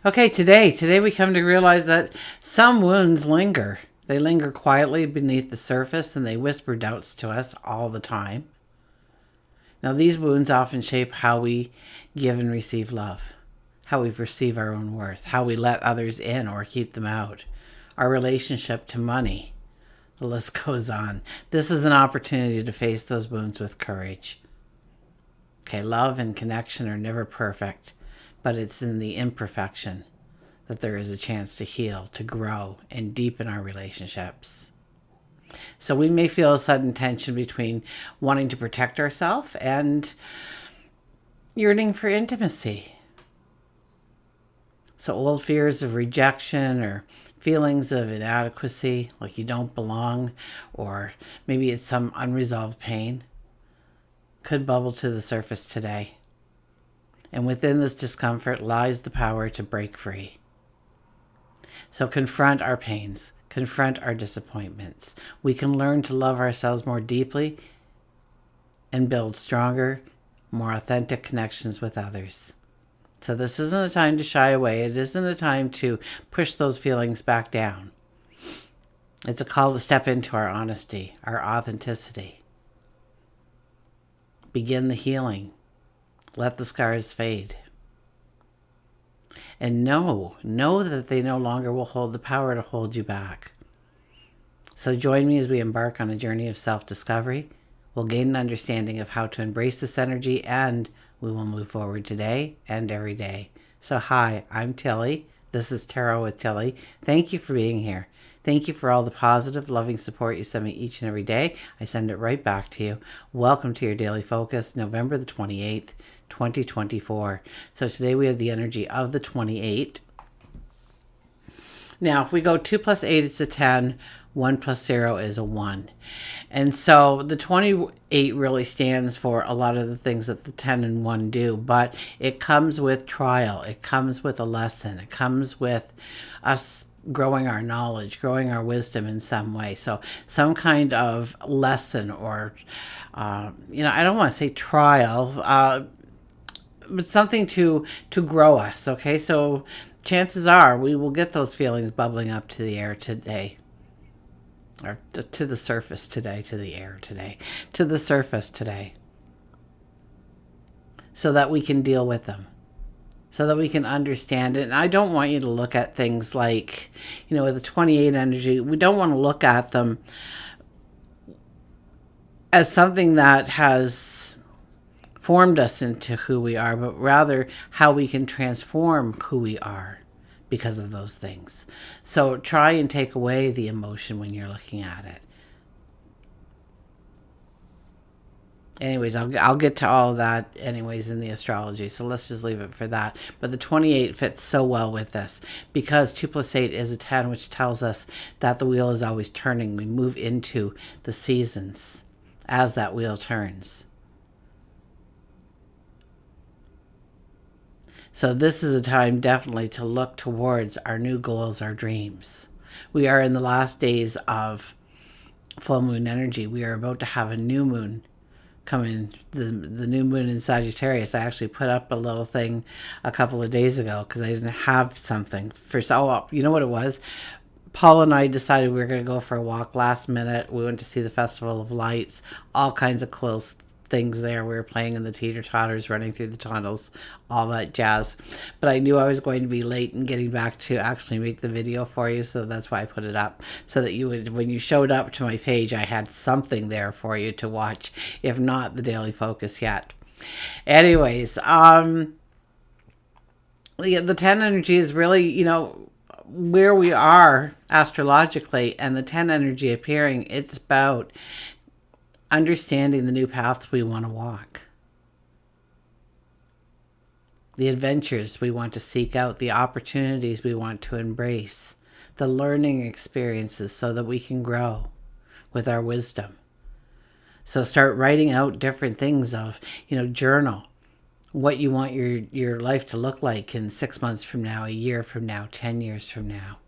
Okay, today we come to realize that some wounds linger. They linger quietly beneath the surface and they whisper doubts to us all the time. Now, these wounds often shape how we give and receive love, how we perceive our own worth, how we let others in or keep them out, our relationship to money. The list goes on. This is an opportunity to face those wounds with courage. Okay, love and connection are never perfect, but it's in the imperfection that there is a chance to heal, to grow, and deepen our relationships. So we may feel a sudden tension between wanting to protect ourselves and yearning for intimacy. So old fears of rejection or feelings of inadequacy, like you don't belong, or maybe it's some unresolved pain, could bubble to the surface today. And within this discomfort lies the power to break free. So confront our pains, confront our disappointments. We can learn to love ourselves more deeply and build stronger, more authentic connections with others. So this isn't a time to shy away. It isn't a time to push those feelings back down. It's a call to step into our honesty, our authenticity. Begin the healing. Let the scars fade. And know that they no longer will hold the power to hold you back. So join me as we embark on a journey of self-discovery. We'll gain an understanding of how to embrace this energy, and we will move forward today and every day. So hi, I'm Tilly. This is Tarot with Tilly. Thank you for being here. Thank you for all the positive, loving support you send me each and every day. I send it right back to you. Welcome to your daily focus, November the 28th, 2024. So today we have the energy of the 28. Now, if we go 2 plus 8, it's a 10. 1 plus 0 is a 1. And so the 28 really stands for a lot of the things that the 10 and 1 do, but it comes with trial. It comes with a lesson. It comes with us growing our knowledge, growing our wisdom in some way. So some kind of lesson or, I don't want to say trial, but something to grow us. Okay, so chances are we will get those feelings bubbling up to the air today, or to the surface today, to the air today, to the surface today, so that we can deal with them, so that we can understand it. And I don't want you to look at things like, with the 28 energy, we don't want to look at them as something that has formed us into who we are, but rather how we can transform who we are because of those things. So try and take away the emotion when you're looking at it. Anyways, I'll get to all of that anyways in the astrology, so let's just leave it for that. But the 28 fits so well with this because 2 plus 8 is a 10, which tells us that the wheel is always turning. We move into the seasons as that wheel turns. So this is a time definitely to look towards our new goals, our dreams. We are in the last days of full moon energy. We are about to have a new moon coming, the new moon in Sagittarius. I actually put up a little thing a couple of days ago because I didn't have something for, you know what it was? Paul and I decided we were going to go for a walk last minute. We went to see the Festival of Lights, all kinds of cool things there. We were playing in the teeter-totters, running through the tunnels, all that jazz. But I knew I was going to be late in getting back to actually make the video for you, so that's why I put it up, so that you would, when you showed up to my page, I had something there for you to watch, if not the daily focus yet. Anyways, the 10 energy is really, where we are astrologically, and the 10 energy appearing, it's about understanding the new paths we want to walk, the adventures we want to seek out, the opportunities we want to embrace, the learning experiences so that we can grow with our wisdom. So start writing out different things of, journal what you want your life to look like in 6 months from now, a year from now, 10 years from now.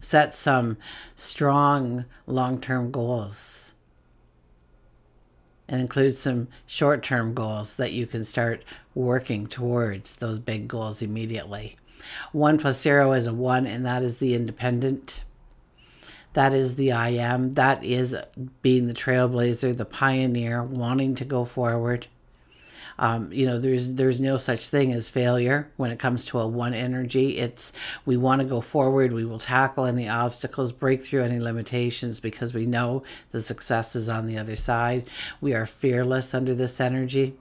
Set some strong long-term goals and include some short-term goals that you can start working towards those big goals immediately. 1 plus 0 is a 1, and that is the independent. That is the I am. That is being the trailblazer, the pioneer, wanting to go forward. There's no such thing as failure when it comes to a 1 energy. It's we want to go forward. We will tackle any obstacles, break through any limitations because we know the success is on the other side. We are fearless under this energy.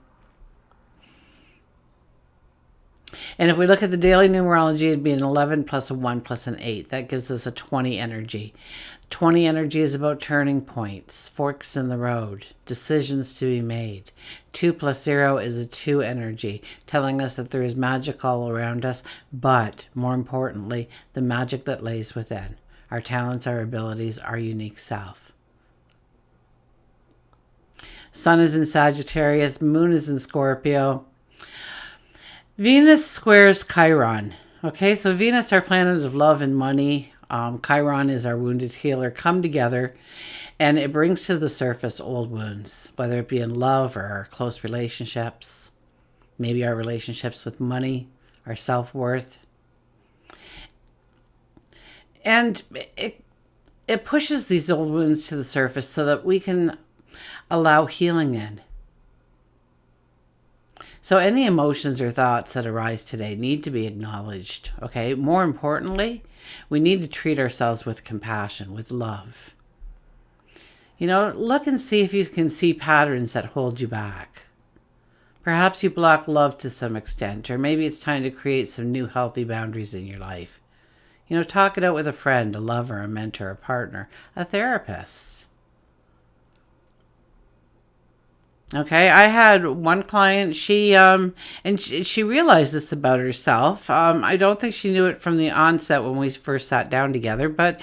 And if we look at the daily numerology, it'd be an 11 plus a 1 plus an 8. That gives us a 20 energy. 20 energy is about turning points, forks in the road, decisions to be made. 2 plus 0 is a 2 energy, telling us that there is magic all around us, but more importantly, the magic that lays within. Our talents, our abilities, our unique self. Sun is in Sagittarius, Moon is in Scorpio. Venus squares Chiron. Okay, so Venus, our planet of love and money. Chiron is our wounded healer. Come together, and it brings to the surface old wounds, whether it be in love or our close relationships, maybe our relationships with money, our self-worth. And it pushes these old wounds to the surface so that we can allow healing in. So any emotions or thoughts that arise today need to be acknowledged, okay? More importantly, we need to treat ourselves with compassion, with love. Look and see if you can see patterns that hold you back. Perhaps you block love to some extent, or maybe it's time to create some new healthy boundaries in your life. Talk it out with a friend, a lover, a mentor, a partner, a therapist. Okay, I had one client, she realized this about herself. I don't think she knew it from the onset when we first sat down together, but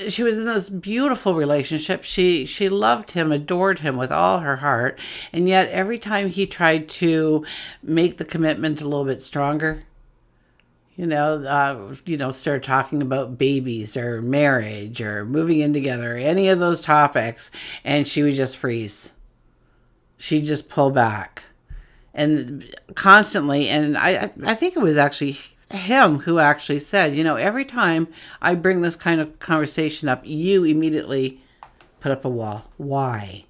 she was in this beautiful relationship. She loved him, adored him with all her heart, and yet every time he tried to make the commitment a little bit stronger, start talking about babies or marriage or moving in together, or any of those topics, and she would just freeze. She'd just pull back. And constantly, and I think it was actually him who actually said, every time I bring this kind of conversation up, you immediately put up a wall. Why?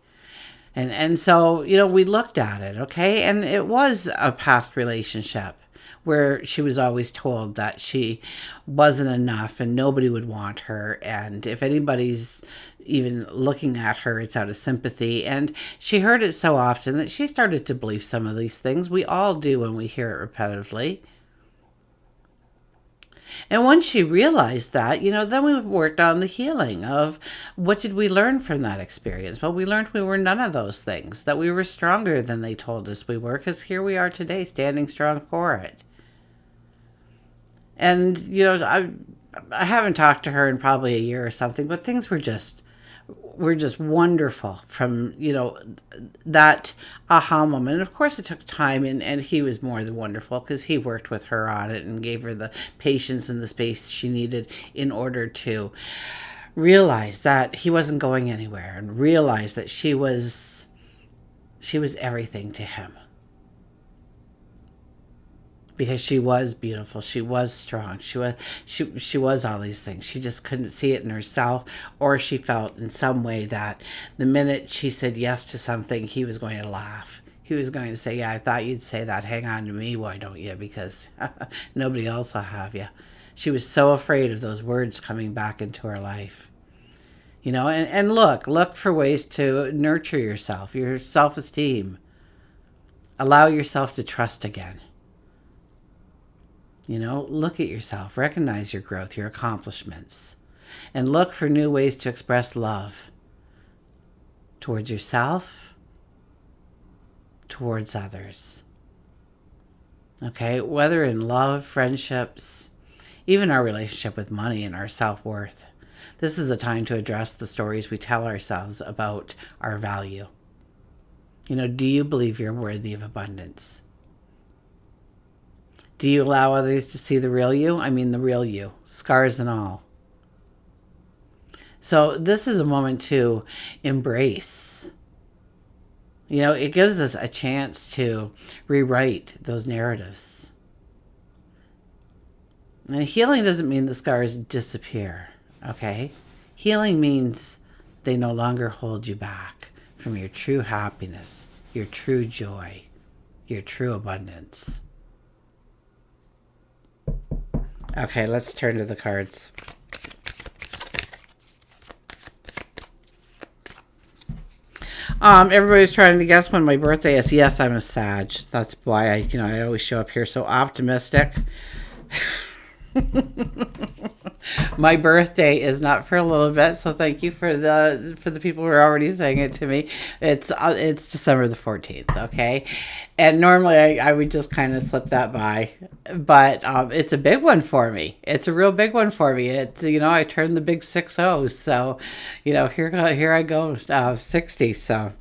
And so, we looked at it, okay? And it was a past relationship where she was always told that she wasn't enough and nobody would want her. And if anybody's even looking at her, it's out of sympathy. And she heard it so often that she started to believe some of these things. We all do when we hear it repetitively. And once she realized that, then we worked on the healing of what did we learn from that experience? Well, we learned we were none of those things, that we were stronger than they told us we were, because here we are today standing strong for it. And, I haven't talked to her in probably a year or something, but things were just wonderful from, that aha moment. And of course it took time, and he was more than wonderful because he worked with her on it and gave her the patience and the space she needed in order to realize that he wasn't going anywhere, and realize that she was everything to him. Because she was beautiful, she was strong, she was all these things. She just couldn't see it in herself, or she felt in some way that the minute she said yes to something, he was going to laugh. He was going to say, yeah, I thought you'd say that. Hang on to me, why don't you? Because nobody else will have you. She was so afraid of those words coming back into her life. And look for ways to nurture yourself, your self-esteem. Allow yourself to trust again. Look at yourself, recognize your growth, your accomplishments, and look for new ways to express love towards yourself, towards others. Okay, whether in love, friendships, even our relationship with money and our self-worth. This is a time to address the stories we tell ourselves about our value. Do you believe you're worthy of abundance? Do you allow others to see the real you? I mean the real you, scars and all. So this is a moment to embrace. It gives us a chance to rewrite those narratives. And healing doesn't mean the scars disappear, okay? Healing means they no longer hold you back from your true happiness, your true joy, your true abundance. Okay, let's turn to the cards. Everybody's trying to guess when my birthday is. Yes, I'm a Sag. That's why I always show up here so optimistic. My birthday is not for a little bit, so thank you for the people who are already saying it to me. It's December the 14th, okay? And normally I would just kind of slip that by, but it's a big one for me. It's a real big one for me. It's I turned the big 60, so here I go, 60. So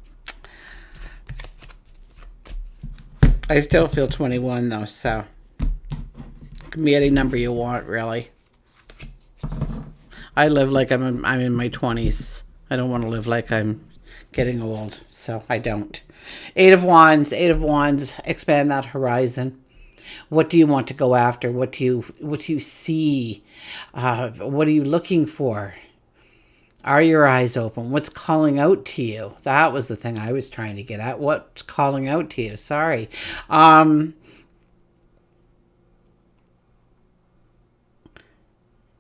I still feel 21 though, so. Can be any number you want, really. I live like I'm in my 20s. I don't want to live like I'm getting old, so I don't. Eight of Wands. Expand that horizon. What do you want to go after? What do you see? What are you looking for? Are your eyes open? What's calling out to you? That was the thing I was trying to get at. What's calling out to you? Sorry.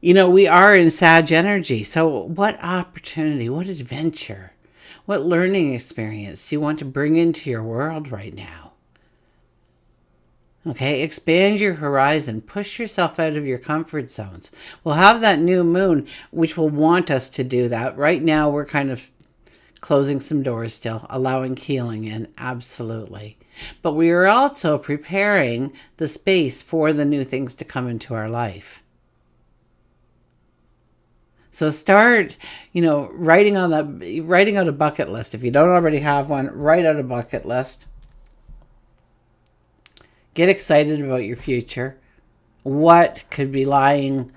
We are in Sag energy. So what opportunity, what adventure, what learning experience do you want to bring into your world right now? Okay, expand your horizon. Push yourself out of your comfort zones. We'll have that new moon, which will want us to do that. Right now, we're kind of closing some doors still, allowing healing in, absolutely. But we are also preparing the space for the new things to come into our life. So start, writing out a bucket list. If you don't already have one, write out a bucket list. Get excited about your future. What could be lying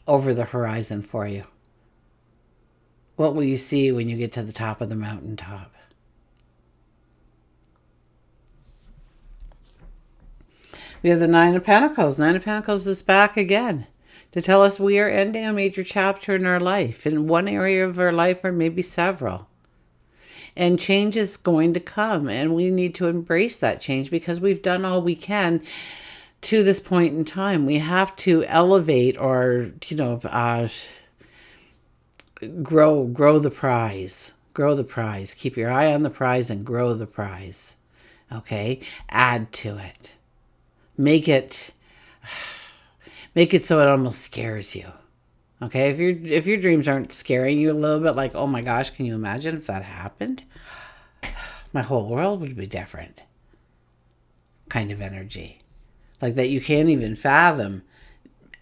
over the horizon for you? What will you see when you get to the top of the mountaintop? We have the Nine of Pentacles. Nine of Pentacles is back again to tell us we are ending a major chapter in our life, in one area of our life or maybe several. And change is going to come, and we need to embrace that change because we've done all we can to this point in time. We have to elevate or, grow the prize. Grow the prize. Keep your eye on the prize and grow the prize. Okay? Add to it. Make it so it almost scares you. Okay, if your dreams aren't scaring you a little bit, like, oh my gosh, can you imagine if that happened? My whole world would be different. Kind of energy. Like that you can't even fathom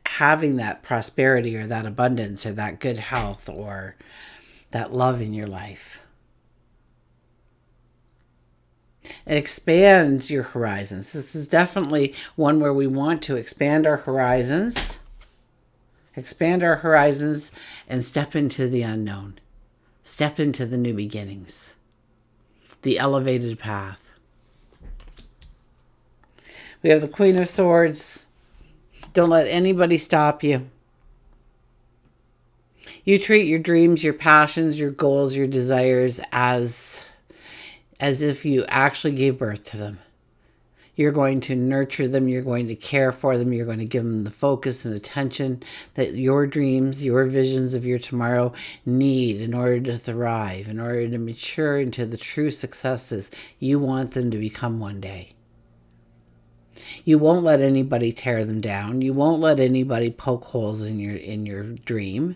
having that prosperity or that abundance or that good health or that love in your life. Expand your horizons. This is definitely one where we want to expand our horizons. Expand our horizons and step into the unknown. Step into the new beginnings. The elevated path. We have the Queen of Swords. Don't let anybody stop you. You treat your dreams, your passions, your goals, your desires as if you actually gave birth to them. You're going to nurture them. You're going to care for them. You're going to give them the focus and attention that your dreams, your visions of your tomorrow need in order to thrive, in order to mature into the true successes you want them to become one day. You won't let anybody tear them down. You won't let anybody poke holes in your dream.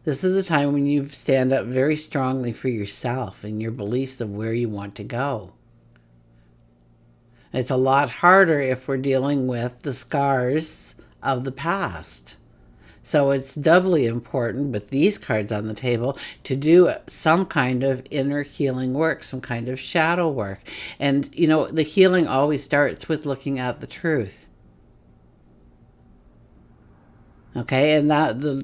This is a time when you stand up very strongly for yourself and your beliefs of where you want to go. It's a lot harder if we're dealing with the scars of the past. So it's doubly important with these cards on the table to do some kind of inner healing work, some kind of shadow work. And, the healing always starts with looking at the truth. Okay, and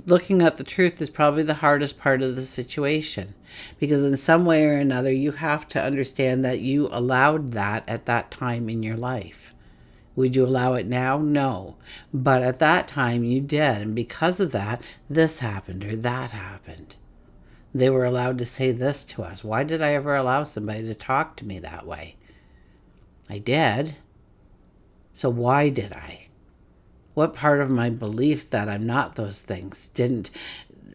looking at the truth is probably the hardest part of the situation, because in some way or another you have to understand that you allowed that at that time in your life. Would you allow it now? No. But at that time you did, and because of that, this happened or that happened. They were allowed to say this to us. Why did I ever allow somebody to talk to me that way? I did. So why did I? What part of my belief that I'm not those things didn't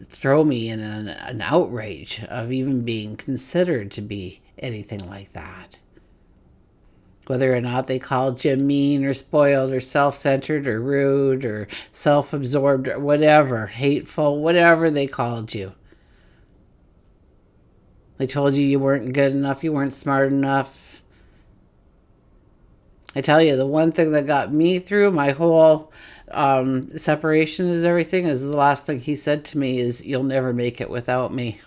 throw me in an outrage of even being considered to be anything like that? Whether or not they called you mean or spoiled or self-centered or rude or self-absorbed or whatever, hateful, whatever they called you. They told you weren't good enough, you weren't smart enough. I tell you, the one thing that got me through my whole separation is everything is the last thing he said to me is, "You'll never make it without me."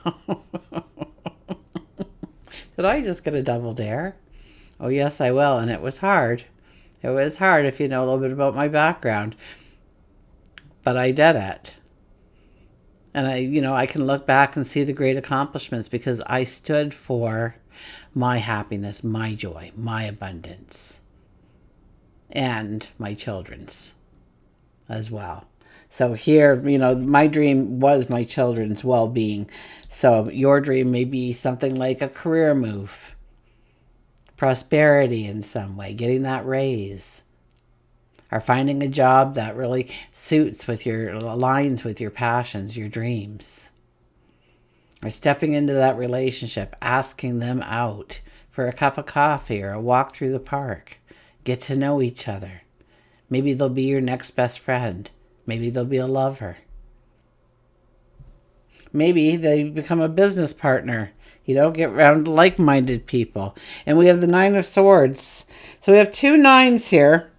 Did I just get a double dare? Oh, yes, I will. And it was hard. It was hard if you know a little bit about my background. But I did it. And I can look back and see the great accomplishments because I stood for my happiness, my joy, my abundance, and my children's as well. So here, my dream was my children's well-being. So your dream may be something like a career move, prosperity in some way, getting that raise, or finding a job that really aligns with your passions, your dreams, or stepping into that relationship, asking them out for a cup of coffee or a walk through the park. Get to know each other. Maybe they'll be your next best friend. Maybe they'll be a lover. Maybe they become a business partner. Get around like-minded people. And we have the 9 of Swords. So we have 2 9s here.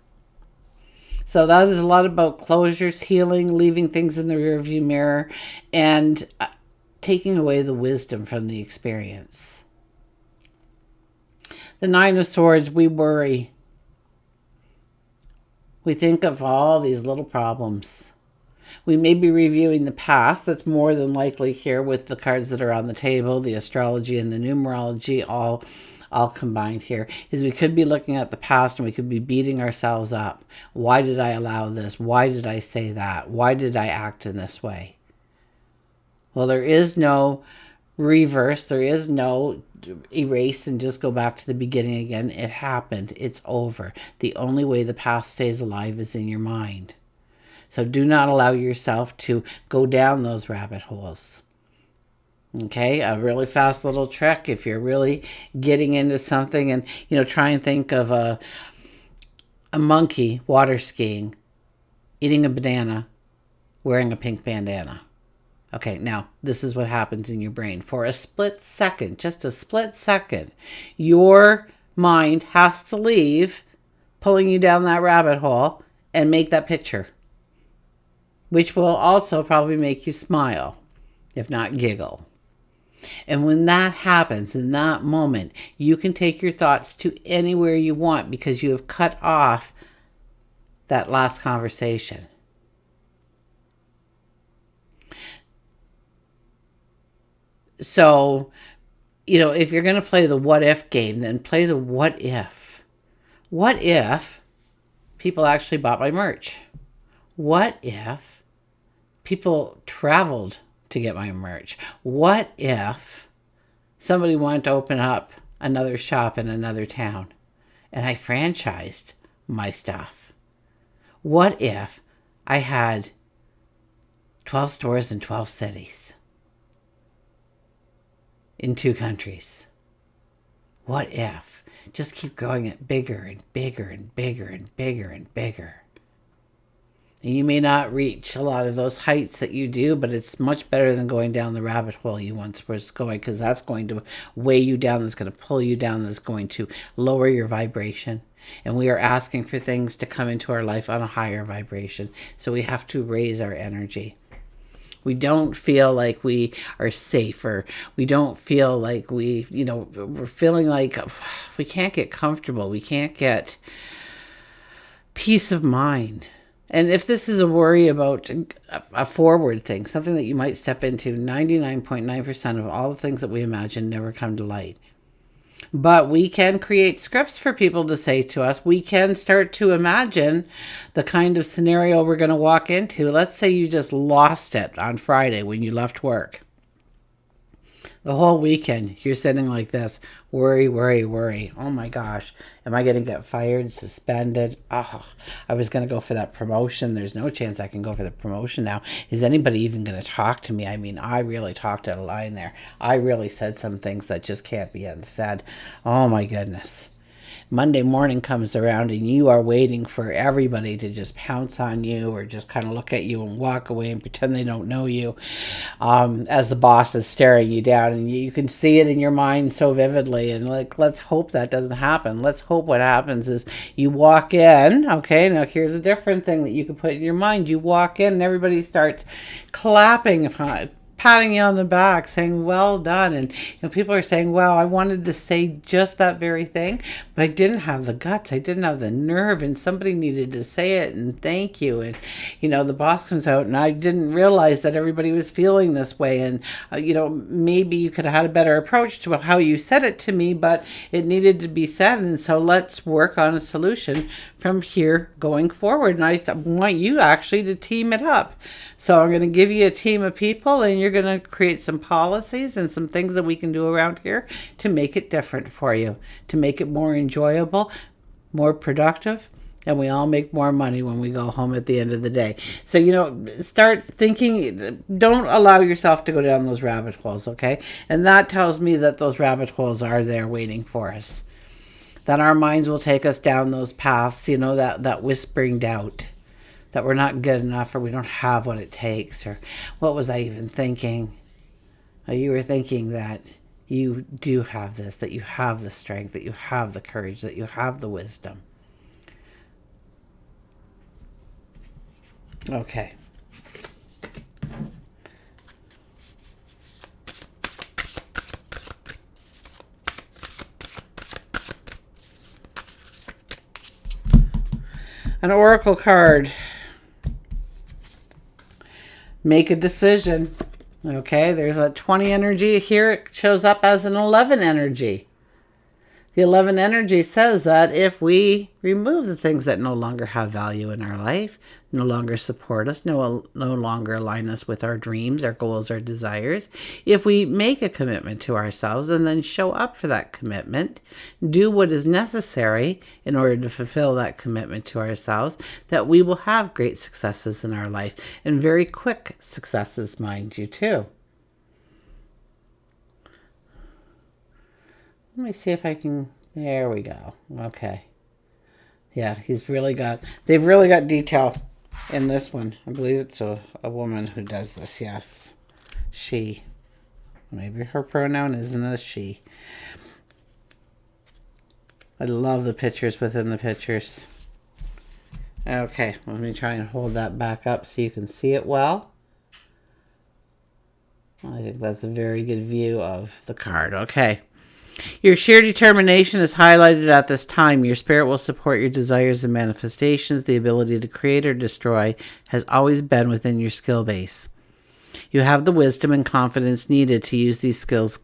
So that is a lot about closures, healing, leaving things in the rearview mirror, and taking away the wisdom from the experience. The 9 of Swords, we worry. We think of all these little problems. We may be reviewing the past. That's more than likely here with the cards that are on the table, the astrology and the numerology, all combined here, is we could be looking at the past and we could be beating ourselves up. Why did I allow this? Why did I say that? Why did I act in this way? Well, there is no reverse. There is no erase and just go back to the beginning again. It happened. It's over. The only way the past stays alive is in your mind. So do not allow yourself to go down those rabbit holes. Okay, a really fast little trick if you're really getting into something, and try and think of a monkey water skiing, eating a banana, wearing a pink bandana. Okay, now this is what happens in your brain. For a split second, just a split second, your mind has to leave pulling you down that rabbit hole and make that picture, which will also probably make you smile, if not giggle. And when that happens, in that moment, you can take your thoughts to anywhere you want because you have cut off that last conversation. So, if you're going to play the what if game, then play the what if. What if people actually bought my merch? What if people traveled to get my merch? What if somebody wanted to open up another shop in another town and I franchised my stuff? What if I had 12 stores in 12 cities in 2 countries? What if? Just keep growing it bigger and bigger and bigger and bigger and bigger. And you may not reach a lot of those heights that you do, but it's much better than going down the rabbit hole you once was going, because that's going to weigh you down, that's going to pull you down, that's going to lower your vibration. And we are asking for things to come into our life on a higher vibration. So we have to raise our energy. We don't feel like we are safer. We don't feel like we're feeling like we can't get comfortable. We can't get peace of mind. And if this is a worry about a forward thing, something that you might step into, 99.9% of all the things that we imagine never come to light. But we can create scripts for people to say to us. We can start to imagine the kind of scenario we're going to walk into. Let's say you just lost it on Friday when you left work. The whole weekend, you're sitting like this, worry, worry, worry. Oh my gosh, am I going to get fired, suspended? Oh, I was going to go for that promotion. There's no chance I can go for the promotion now. Is anybody even going to talk to me? I mean, I really talked out a line there. I really said some things that just can't be unsaid. Oh my goodness. Monday morning comes around and you are waiting for everybody to just pounce on you or just kind of look at you and walk away and pretend they don't know you, as the boss is staring you down, and you can see it in your mind so vividly. And like, let's hope that doesn't happen. Let's hope what happens is you walk in. Okay, now here's a different thing that you can put in your mind. You walk in and everybody starts clapping, patting you on the back, saying well done. And people are saying, wow, I wanted to say just that very thing, but I didn't have the guts, I didn't have the nerve, and somebody needed to say it, and thank you. And the boss comes out, and I didn't realize that everybody was feeling this way. And maybe you could have had a better approach to how you said it to me, but it needed to be said, and so let's work on a solution from here going forward. And I want you actually to team it up. So I'm going to give you a team of people, and you're going to create some policies and some things that we can do around here to make it different for you, to make it more enjoyable, more productive, and we all make more money when we go home at the end of the day. So, start thinking, don't allow yourself to go down those rabbit holes, okay? And that tells me that those rabbit holes are there waiting for us, that our minds will take us down those paths, that whispering doubt, that we're not good enough, or we don't have what it takes, or what was I even thinking? You were thinking that you do have this, that you have the strength, that you have the courage, that you have the wisdom. Okay. An oracle card. Make a decision. Okay, there's a 20 energy here. It shows up as an 11 energy. The 11 energy says that if we remove the things that no longer have value in our life, no longer support us, no longer align us with our dreams, our goals, our desires, if we make a commitment to ourselves and then show up for that commitment, do what is necessary in order to fulfill that commitment to ourselves, that we will have great successes in our life, and very quick successes, mind you, too. Let me see if I can, there we go. Okay. Yeah, they've really got detail in this one. I believe it's a woman who does this, yes. She. Maybe her pronoun isn't a she. I love the pictures within the pictures. Okay, let me try and hold that back up so you can see it well. I think that's a very good view of the card. Okay. Your sheer determination is highlighted at this time. Your spirit will support your desires and manifestations. The ability to create or destroy has always been within your skill base. You have the wisdom and confidence needed to use these skills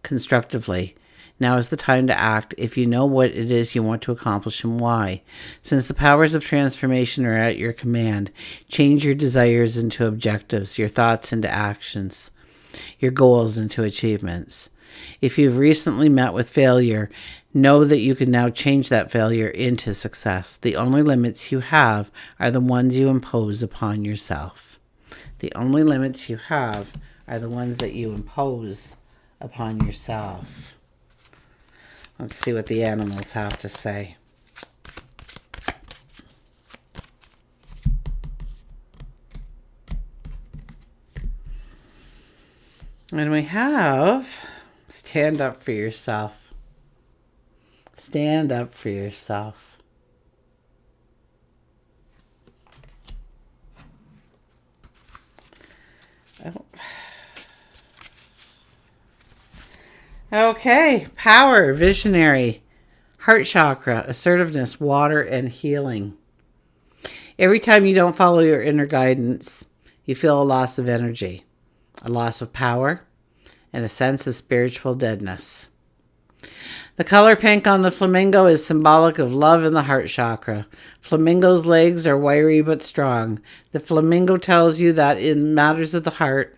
constructively. Now is the time to act if you know what it is you want to accomplish and why. Since the powers of transformation are at your command, change your desires into objectives, your thoughts into actions, your goals into achievements. If you've recently met with failure, know that you can now change that failure into success. The only limits you have are the ones you impose upon yourself. The only limits you have are the ones that you impose upon yourself. Let's see what the animals have to say. And we have... stand up for yourself. Stand up for yourself. Okay, power, visionary, heart chakra, assertiveness, water, and healing. Every time you don't follow your inner guidance, you feel a loss of energy, a loss of power, and a sense of spiritual deadness. The color pink on the flamingo is symbolic of love in the heart chakra. Flamingo's legs are wiry but strong. The flamingo tells you that in matters of the heart,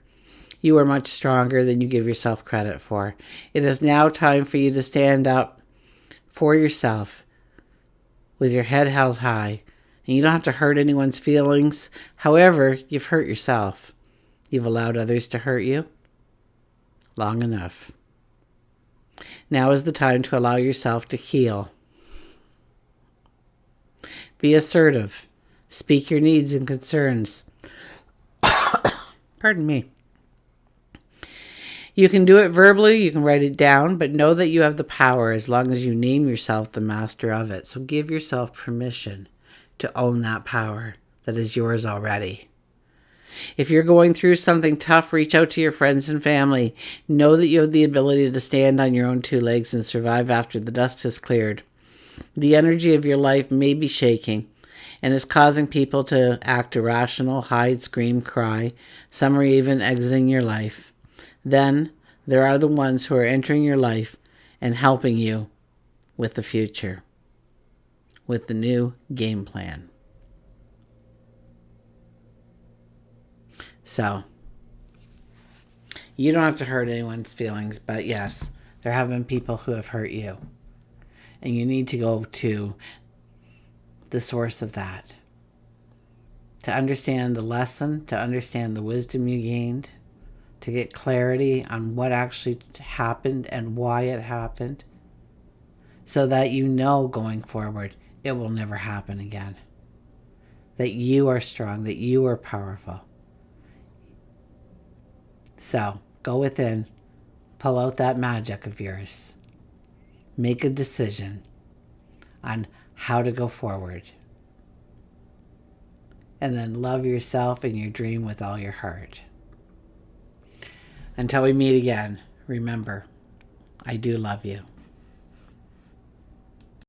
you are much stronger than you give yourself credit for. It is now time for you to stand up for yourself with your head held high. And you don't have to hurt anyone's feelings. However, you've hurt yourself. You've allowed others to hurt you long enough. Now is the time to allow yourself to heal. Be assertive. Speak your needs and concerns. Pardon me. You can do it verbally, you can write it down, but know that you have the power as long as you name yourself the master of it. So give yourself permission to own that power that is yours already. If you're going through something tough, reach out to your friends and family. Know that you have the ability to stand on your own two legs and survive after the dust has cleared. The energy of your life may be shaking and is causing people to act irrational, hide, scream, cry. Some are even exiting your life. Then there are the ones who are entering your life and helping you with the future, with the new game plan. So, you don't have to hurt anyone's feelings, but yes, there have been people who have hurt you. And you need to go to the source of that. To understand the lesson, to understand the wisdom you gained, to get clarity on what actually happened and why it happened, so that you know going forward, it will never happen again. That you are strong, that you are powerful. So, go within, pull out that magic of yours. Make a decision on how to go forward. And then love yourself and your dream with all your heart. Until we meet again, remember, I do love you.